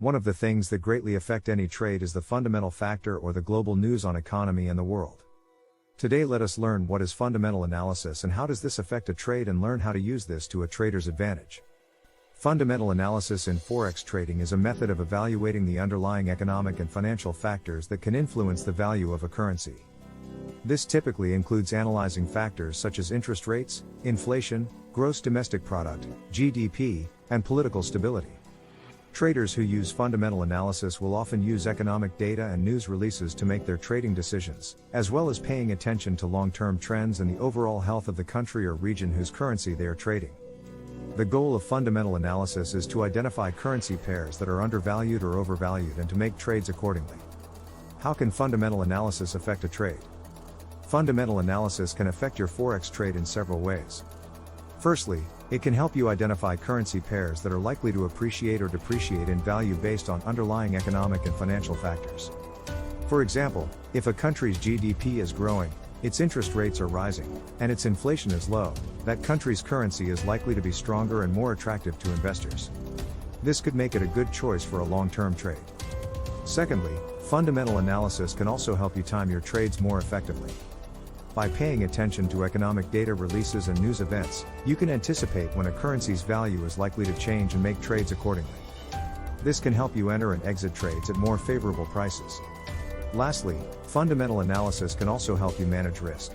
One of the things that greatly affect any trade is the fundamental factor or the global news on economy and the world. Today let us learn what is fundamental analysis and how does this affect a trade, and learn how to use this to a trader's advantage. Fundamental analysis in forex trading is a method of evaluating the underlying economic and financial factors that can influence the value of a currency. This typically includes analyzing factors such as interest rates, inflation, gross domestic product, GDP, and political stability. Traders who use fundamental analysis will often use economic data and news releases to make their trading decisions, as well as paying attention to long-term trends and the overall health of the country or region whose currency they are trading. The goal of fundamental analysis is to identify currency pairs that are undervalued or overvalued and to make trades accordingly. How can fundamental analysis affect a trade? Fundamental analysis can affect your forex trade in several ways. Firstly, it can help you identify currency pairs that are likely to appreciate or depreciate in value based on underlying economic and financial factors. For example, if a country's GDP is growing, its interest rates are rising, and its inflation is low, that country's currency is likely to be stronger and more attractive to investors. This could make it a good choice for a long-term trade. Secondly, fundamental analysis can also help you time your trades more effectively. By paying attention to economic data releases and news events, you can anticipate when a currency's value is likely to change and make trades accordingly. This can help you enter and exit trades at more favorable prices. Lastly, fundamental analysis can also help you manage risk.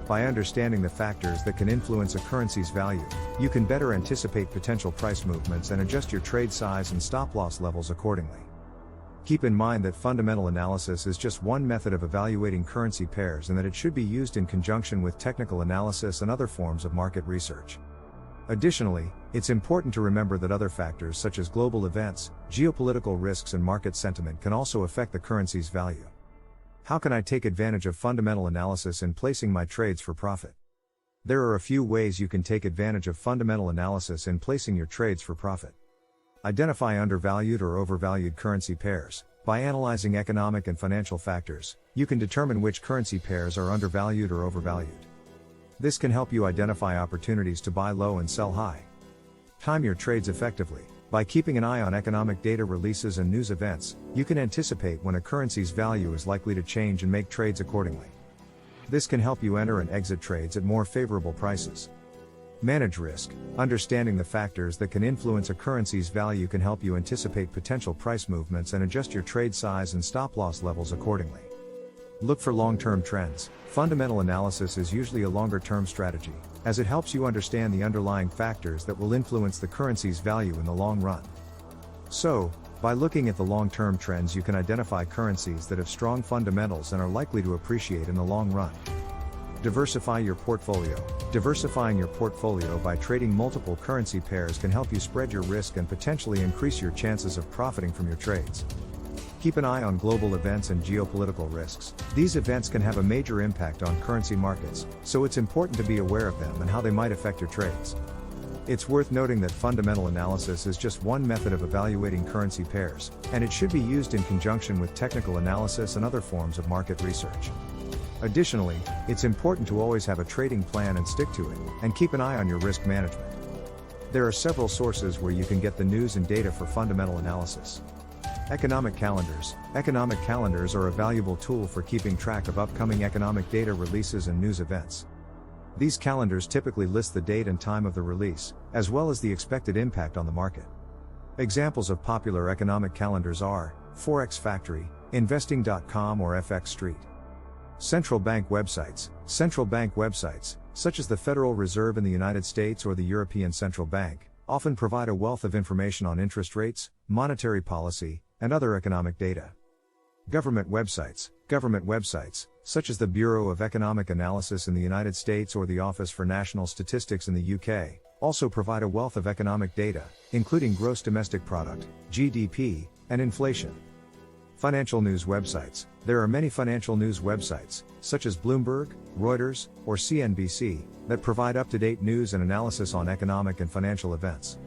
By understanding the factors that can influence a currency's value, you can better anticipate potential price movements and adjust your trade size and stop-loss levels accordingly. Keep in mind that fundamental analysis is just one method of evaluating currency pairs and that it should be used in conjunction with technical analysis and other forms of market research. Additionally, it's important to remember that other factors such as global events, geopolitical risks, and market sentiment can also affect the currency's value. How can I take advantage of fundamental analysis in placing my trades for profit? There are a few ways you can take advantage of fundamental analysis in placing your trades for profit. Identify undervalued or overvalued currency pairs. By analyzing economic and financial factors, you can determine which currency pairs are undervalued or overvalued. This can help you identify opportunities to buy low and sell high. Time your trades effectively. By keeping an eye on economic data releases and news events, you can anticipate when a currency's value is likely to change and make trades accordingly. This can help you enter and exit trades at more favorable prices. Manage risk. Understanding the factors that can influence a currency's value can help you anticipate potential price movements and adjust your trade size and stop-loss levels accordingly. Look for long-term trends. Fundamental analysis is usually a longer-term strategy, as it helps you understand the underlying factors that will influence the currency's value in the long run. So, by looking at the long-term trends, you can identify currencies that have strong fundamentals and are likely to appreciate in the long run. Diversify your portfolio. Diversifying your portfolio by trading multiple currency pairs can help you spread your risk and potentially increase your chances of profiting from your trades. Keep an eye on global events and geopolitical risks. These events can have a major impact on currency markets, so it's important to be aware of them and how they might affect your trades. It's worth noting that fundamental analysis is just one method of evaluating currency pairs, and it should be used in conjunction with technical analysis and other forms of market research. Additionally, it's important to always have a trading plan and stick to it, and keep an eye on your risk management. There are several sources where you can get the news and data for fundamental analysis. Economic calendars. Economic calendars are a valuable tool for keeping track of upcoming economic data releases and news events. These calendars typically list the date and time of the release, as well as the expected impact on the market. Examples of popular economic calendars are Forex Factory, Investing.com, or FX Street. Central bank websites. Central bank websites, such as the Federal Reserve in the United States or the European Central Bank, often provide a wealth of information on interest rates, monetary policy, and other economic data. Government websites. Government websites, such as the Bureau of Economic Analysis in the United States or the Office for National Statistics in the UK, also provide a wealth of economic data, including gross domestic product, GDP, and inflation. Financial news websites. There are many financial news websites, such as Bloomberg, Reuters, or CNBC, that provide up-to-date news and analysis on economic and financial events.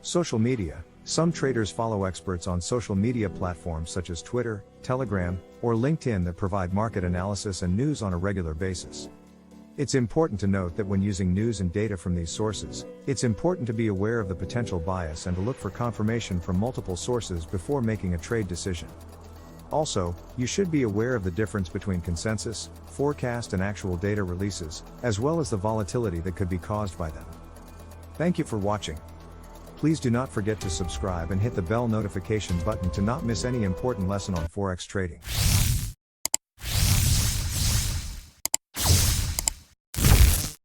Social media. Some traders follow experts on social media platforms such as Twitter, Telegram, or LinkedIn that provide market analysis and news on a regular basis. It's important to note that when using news and data from these sources, it's important to be aware of the potential bias and to look for confirmation from multiple sources before making a trade decision. Also, you should be aware of the difference between consensus, forecast and actual data releases, as well as the volatility that could be caused by them. Thank you for watching. Please do not forget to subscribe and hit the bell notification button to not miss any important lesson on Forex trading.